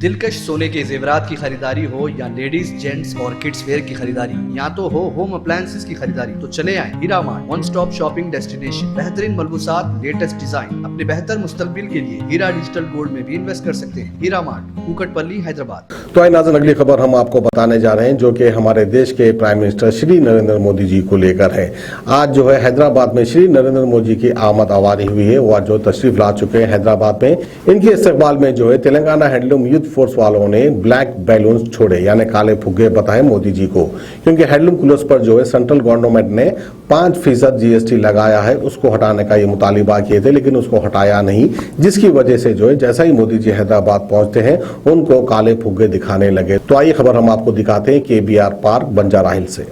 दिलकश सोने के जेवरात की खरीदारी हो या लेडीज जेंट्स और किड्स वेयर की खरीदारी, या तो हो होम अप्लायंसेस की खरीदारी, तो चले आए Heera mart, one stop shopping destination. बेहतरीन मलबूसात, लेटेस्ट डिजाइन, अपने बेहतर मुस्तकबिल के लिए हीरा डिजिटल गोल्ड में भी इन्वेस्ट कर सकते हैं। हीरा मार्ट, कुकटपल्ली, हैदराबाद। तो आइए नाज़रीन, अगली खबर हम आपको बताने जा रहे हैं जो कि हमारे देश के प्राइम मिनिस्टर श्री नरेंद्र मोदी जी को लेकर है। आज जो है हैदराबाद में श्री नरेंद्र मोदी की आमद आवारी हुई है। वो आज जो तशरीफ ला चुके हैं हैदराबाद में। इनके इस्तकबाल में जो है तेलंगाना हैंडलूम यूथ फोर्स वालों ने ब्लैक बैलून छोड़े, यानी काले फुग्गे बताए मोदी जी को, क्योंकि हैंडलूम क्लोथ्स पर जो है सेंट्रल गवर्नमेंट ने 5% जीएसटी लगाया है, उसको हटाने का ये मुतालिबा किए थे, लेकिन उसको हटाया नहीं, जिसकी वजह से जो है जैसा ही मोदी जी हैदराबाद पहुंचते हैं उनको काले फुग्गे दिखाने लगे। तो आइए खबर हम आपको दिखाते हैं केबीआर पार्क बंजारा हिल से।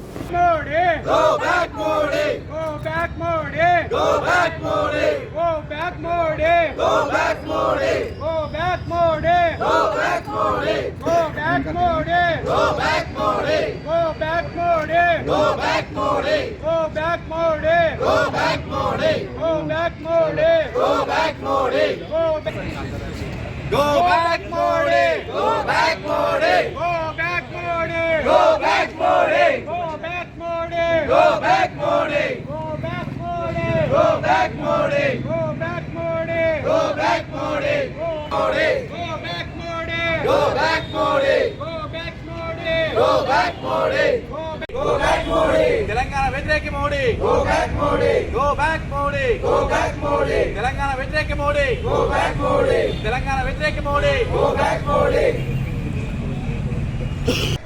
తెలంగాణ వ్యతిరేక Modi, go back Modi, go back Modi, go back Modi, Telangana వ్యతిరేక మోడీ, గో బ్యాక్ మోడీ, తెలంగాణ వ్యతిరేక Modi, go back Modi,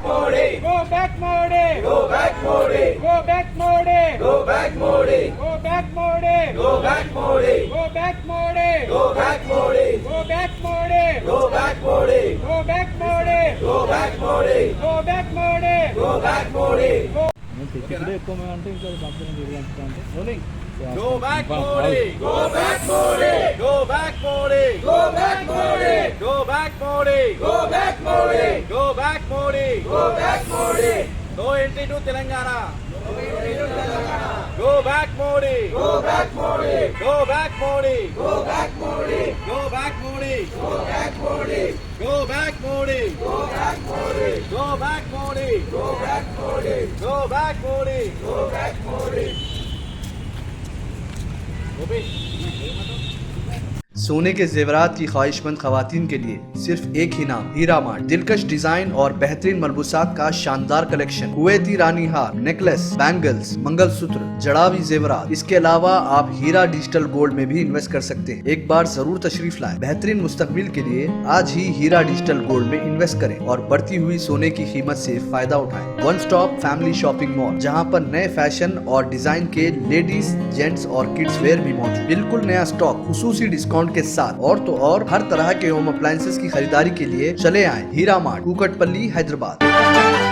Modi, go back Modi, go back Modi, go back Modi, go back Modi, go back Modi, go back Modi, go back Modi, go back Modi, go back Modi, go back Modi, go back Modi, go back Modi, go back Modi, go back Modi. Go back Modi, go back Modi, go back Modi, go back Modi, go back Modi, go back Modi, go back Modi, go back Modi. No entry to Telangana. Go back Modi, go back Modi, go back Modi, go back Modi, go back Modi, go back Modi, go back Modi, go back Modi, go back Modi, go back Modi, go back Modi, go back Modi. सोने के जेवरात की ख्वाहिशमंद खवातीन के लिए सिर्फ एक ही नाम, हीरा मार्ट। दिलकश डिजाइन और बेहतरीन मलबूसात का शानदार कलेक्शन, कुवैती रानी हार, नेकलेस, बैंगल्स, मंगलसूत्र, जड़ावी जेवरात। इसके अलावा आप हीरा डिजिटल गोल्ड में भी इन्वेस्ट कर सकते हैं। एक बार जरूर तशरीफ लाएं। बेहतरीन मुस्तकबिल के लिए आज ही हीरा डिजिटल गोल्ड में इन्वेस्ट करें और बढ़ती हुई सोने की कीमत से फायदा उठाएं। One stop family shopping mall, जहां पर नए फैशन और डिजाइन के लेडीज, जेंट्स और किड्स वेयर भी मौजूद। बिल्कुल नया स्टॉक, खुसूसी डिस्काउंट के साथ। और तो और हर तरह के होम अप्लायंसेस की खरीदारी के लिए चले आए हीरा मार्ट, कुकटपल्ली, हैदराबाद।